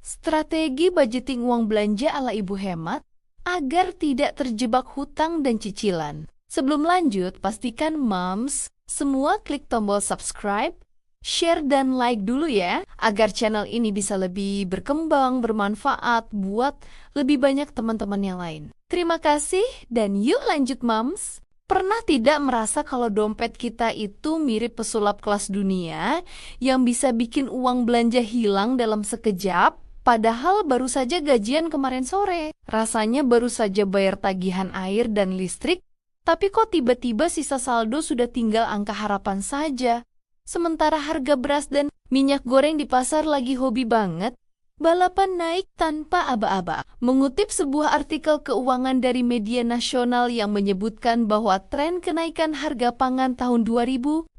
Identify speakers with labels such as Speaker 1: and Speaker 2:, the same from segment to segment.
Speaker 1: Strategi budgeting uang belanja ala ibu hemat agar tidak terjebak hutang dan cicilan. Sebelum lanjut, pastikan Moms semua klik tombol subscribe, share dan like dulu ya, agar channel ini bisa lebih berkembang, bermanfaat buat lebih banyak teman-teman yang lain. Terima kasih dan yuk lanjut Moms. Pernah tidak merasa kalau dompet kita itu mirip pesulap kelas dunia yang bisa bikin uang belanja hilang dalam sekejap? Padahal baru saja gajian kemarin sore. Rasanya baru saja bayar tagihan air dan listrik, tapi kok tiba-tiba sisa saldo sudah tinggal angka harapan saja. Sementara harga beras dan minyak goreng di pasar lagi hobi banget. Balapan naik tanpa aba-aba. Mengutip sebuah artikel keuangan dari media nasional yang menyebutkan bahwa tren kenaikan harga pangan tahun 2026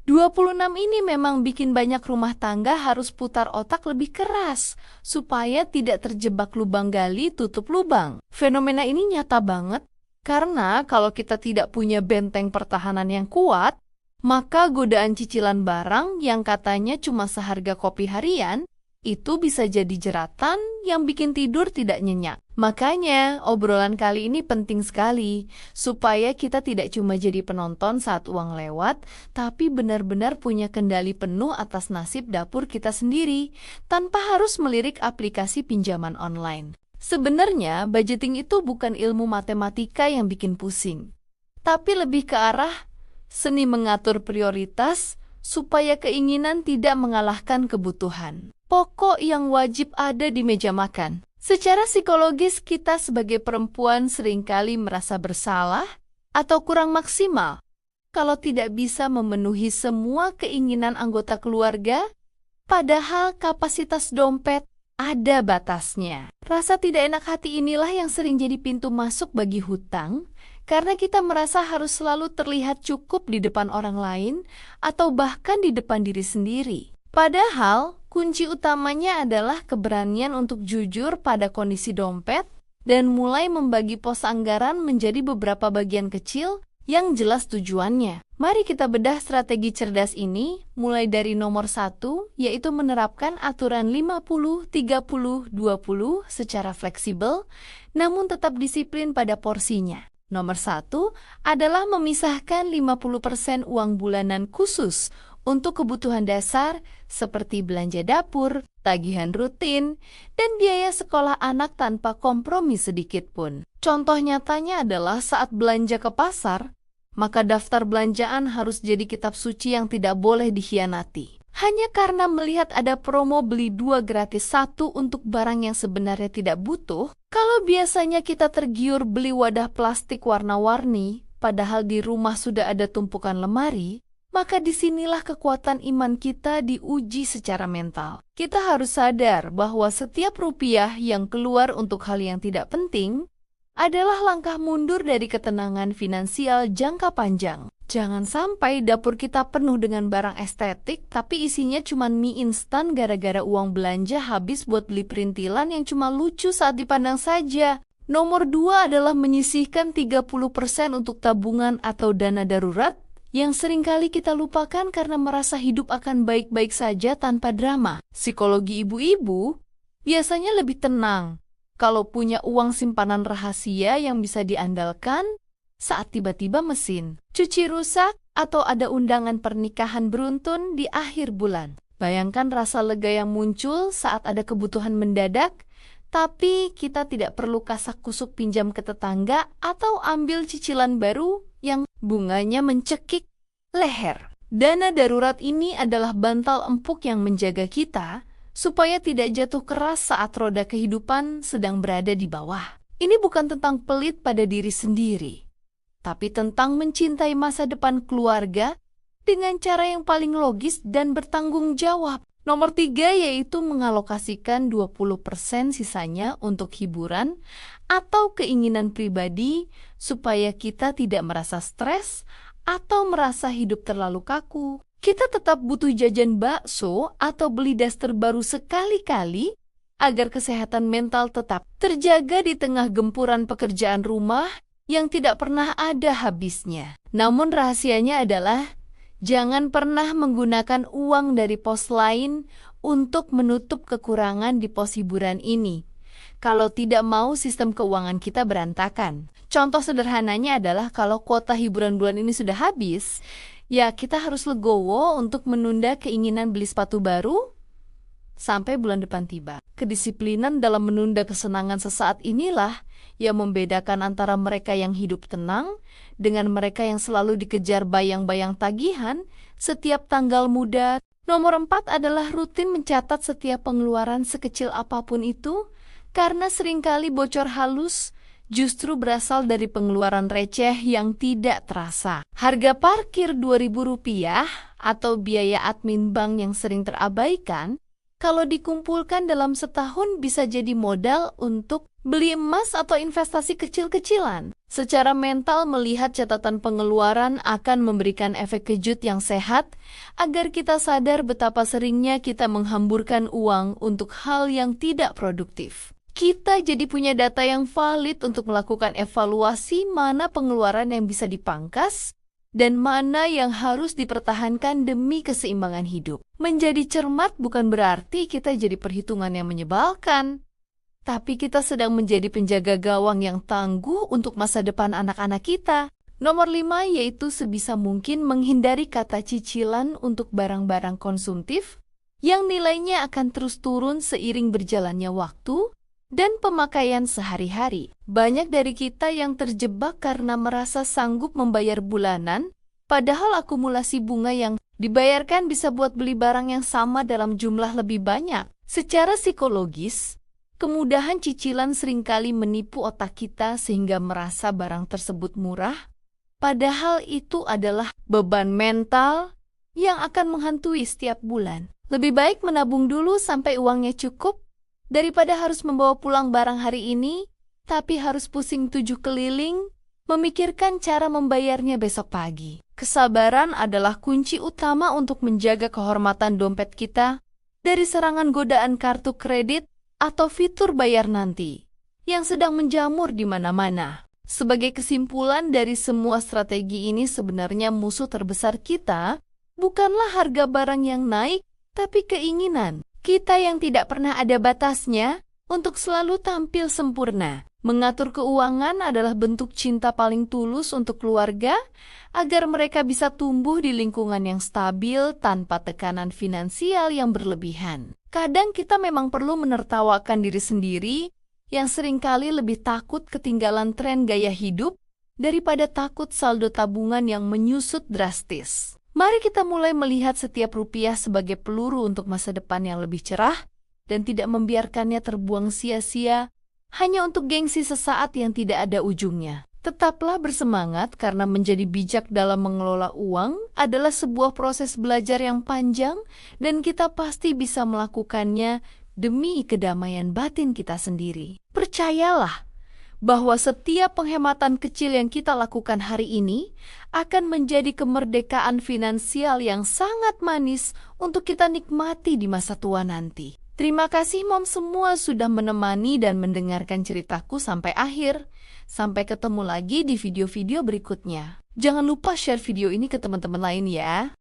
Speaker 1: ini memang bikin banyak rumah tangga harus putar otak lebih keras supaya tidak terjebak lubang gali tutup lubang. Fenomena ini nyata banget karena kalau kita tidak punya benteng pertahanan yang kuat, maka godaan cicilan barang yang katanya cuma seharga kopi harian itu bisa jadi jeratan yang bikin tidur tidak nyenyak. Makanya obrolan kali ini penting sekali supaya kita tidak cuma jadi penonton saat uang lewat, tapi benar-benar punya kendali penuh atas nasib dapur kita sendiri tanpa harus melirik aplikasi pinjaman online. Sebenarnya budgeting itu bukan ilmu matematika yang bikin pusing, tapi lebih ke arah seni mengatur prioritas supaya keinginan tidak mengalahkan kebutuhan pokok yang wajib ada di meja makan. Secara psikologis, kita sebagai perempuan seringkali merasa bersalah atau kurang maksimal kalau tidak bisa memenuhi semua keinginan anggota keluarga, padahal kapasitas dompet ada batasnya. Rasa tidak enak hati inilah yang sering jadi pintu masuk bagi hutang, karena kita merasa harus selalu terlihat cukup di depan orang lain atau bahkan di depan diri sendiri. Padahal, kunci utamanya adalah keberanian untuk jujur pada kondisi dompet dan mulai membagi pos anggaran menjadi beberapa bagian kecil yang jelas tujuannya. Mari kita bedah strategi cerdas ini, mulai dari nomor 1, yaitu menerapkan aturan 50-30-20 secara fleksibel, namun tetap disiplin pada porsinya. Nomor 1 adalah memisahkan 50% uang bulanan khusus untuk kebutuhan dasar seperti belanja dapur, tagihan rutin, dan biaya sekolah anak tanpa kompromi sedikit pun. Contoh nyatanya adalah saat belanja ke pasar, maka daftar belanjaan harus jadi kitab suci yang tidak boleh dikhianati. Hanya karena melihat ada promo beli 2 gratis 1 untuk barang yang sebenarnya tidak butuh, kalau biasanya kita tergiur beli wadah plastik warna-warni, padahal di rumah sudah ada tumpukan lemari, maka disinilah kekuatan iman kita diuji secara mental. Kita harus sadar bahwa setiap rupiah yang keluar untuk hal yang tidak penting adalah langkah mundur dari ketenangan finansial jangka panjang. Jangan sampai dapur kita penuh dengan barang estetik, tapi isinya cuma mie instan gara-gara uang belanja habis buat beli perintilan yang cuma lucu saat dipandang saja. Nomor 2 adalah menyisihkan 30% untuk tabungan atau dana darurat, yang seringkali kita lupakan karena merasa hidup akan baik-baik saja tanpa drama. Psikologi ibu-ibu biasanya lebih tenang kalau punya uang simpanan rahasia yang bisa diandalkan saat tiba-tiba mesin cuci rusak atau ada undangan pernikahan beruntun di akhir bulan. Bayangkan rasa lega yang muncul saat ada kebutuhan mendadak, tapi kita tidak perlu kasak-kusuk pinjam ke tetangga atau ambil cicilan baru yang bunganya mencekik leher. Dana darurat ini adalah bantal empuk yang menjaga kita supaya tidak jatuh keras saat roda kehidupan sedang berada di bawah. Ini bukan tentang pelit pada diri sendiri, tapi tentang mencintai masa depan keluarga dengan cara yang paling logis dan bertanggung jawab. Nomor 3 yaitu mengalokasikan 20% sisanya untuk hiburan atau keinginan pribadi supaya kita tidak merasa stres atau merasa hidup terlalu kaku. Kita tetap butuh jajan bakso atau beli daster baru sekali-kali agar kesehatan mental tetap terjaga di tengah gempuran pekerjaan rumah yang tidak pernah ada habisnya. Namun rahasianya adalah jangan pernah menggunakan uang dari pos lain untuk menutup kekurangan di pos hiburan ini. Kalau tidak mau sistem keuangan kita berantakan. Contoh sederhananya adalah kalau kuota hiburan bulan ini sudah habis, ya kita harus legowo untuk menunda keinginan beli sepatu baru sampai bulan depan tiba. Kedisiplinan dalam menunda kesenangan sesaat inilah yang membedakan antara mereka yang hidup tenang dengan mereka yang selalu dikejar bayang-bayang tagihan setiap tanggal muda. Nomor 4 adalah rutin mencatat setiap pengeluaran sekecil apapun itu, karena seringkali bocor halus justru berasal dari pengeluaran receh yang tidak terasa. Harga parkir Rp2.000 atau biaya admin bank yang sering terabaikan, kalau dikumpulkan dalam setahun bisa jadi modal untuk beli emas atau investasi kecil-kecilan. Secara mental melihat catatan pengeluaran akan memberikan efek kejut yang sehat agar kita sadar betapa seringnya kita menghamburkan uang untuk hal yang tidak produktif. Kita jadi punya data yang valid untuk melakukan evaluasi mana pengeluaran yang bisa dipangkas dan mana yang harus dipertahankan demi keseimbangan hidup. Menjadi cermat bukan berarti kita jadi perhitungan yang menyebalkan, tapi kita sedang menjadi penjaga gawang yang tangguh untuk masa depan anak-anak kita. Nomor 5 yaitu sebisa mungkin menghindari kata cicilan untuk barang-barang konsumtif yang nilainya akan terus turun seiring berjalannya waktu dan pemakaian sehari-hari. Banyak dari kita yang terjebak karena merasa sanggup membayar bulanan, padahal akumulasi bunga yang dibayarkan bisa buat beli barang yang sama dalam jumlah lebih banyak. Secara psikologis, kemudahan cicilan seringkali menipu otak kita sehingga merasa barang tersebut murah, padahal itu adalah beban mental yang akan menghantui setiap bulan. Lebih baik menabung dulu sampai uangnya cukup, daripada harus membawa pulang barang hari ini, tapi harus pusing 7 keliling, memikirkan cara membayarnya besok pagi. Kesabaran adalah kunci utama untuk menjaga kehormatan dompet kita dari serangan godaan kartu kredit atau fitur bayar nanti, yang sedang menjamur di mana-mana. Sebagai kesimpulan dari semua strategi ini, sebenarnya musuh terbesar kita bukanlah harga barang yang naik, tapi keinginan kita yang tidak pernah ada batasnya untuk selalu tampil sempurna. Mengatur keuangan adalah bentuk cinta paling tulus untuk keluarga agar mereka bisa tumbuh di lingkungan yang stabil tanpa tekanan finansial yang berlebihan. Kadang kita memang perlu menertawakan diri sendiri yang seringkali lebih takut ketinggalan tren gaya hidup daripada takut saldo tabungan yang menyusut drastis. Mari kita mulai melihat setiap rupiah sebagai peluru untuk masa depan yang lebih cerah dan tidak membiarkannya terbuang sia-sia hanya untuk gengsi sesaat yang tidak ada ujungnya. Tetaplah bersemangat karena menjadi bijak dalam mengelola uang adalah sebuah proses belajar yang panjang dan kita pasti bisa melakukannya demi kedamaian batin kita sendiri. Percayalah bahwa setiap penghematan kecil yang kita lakukan hari ini akan menjadi kemerdekaan finansial yang sangat manis untuk kita nikmati di masa tua nanti. Terima kasih Mom semua sudah menemani dan mendengarkan ceritaku sampai akhir. Sampai ketemu lagi di video-video berikutnya. Jangan lupa share video ini ke teman-teman lain ya.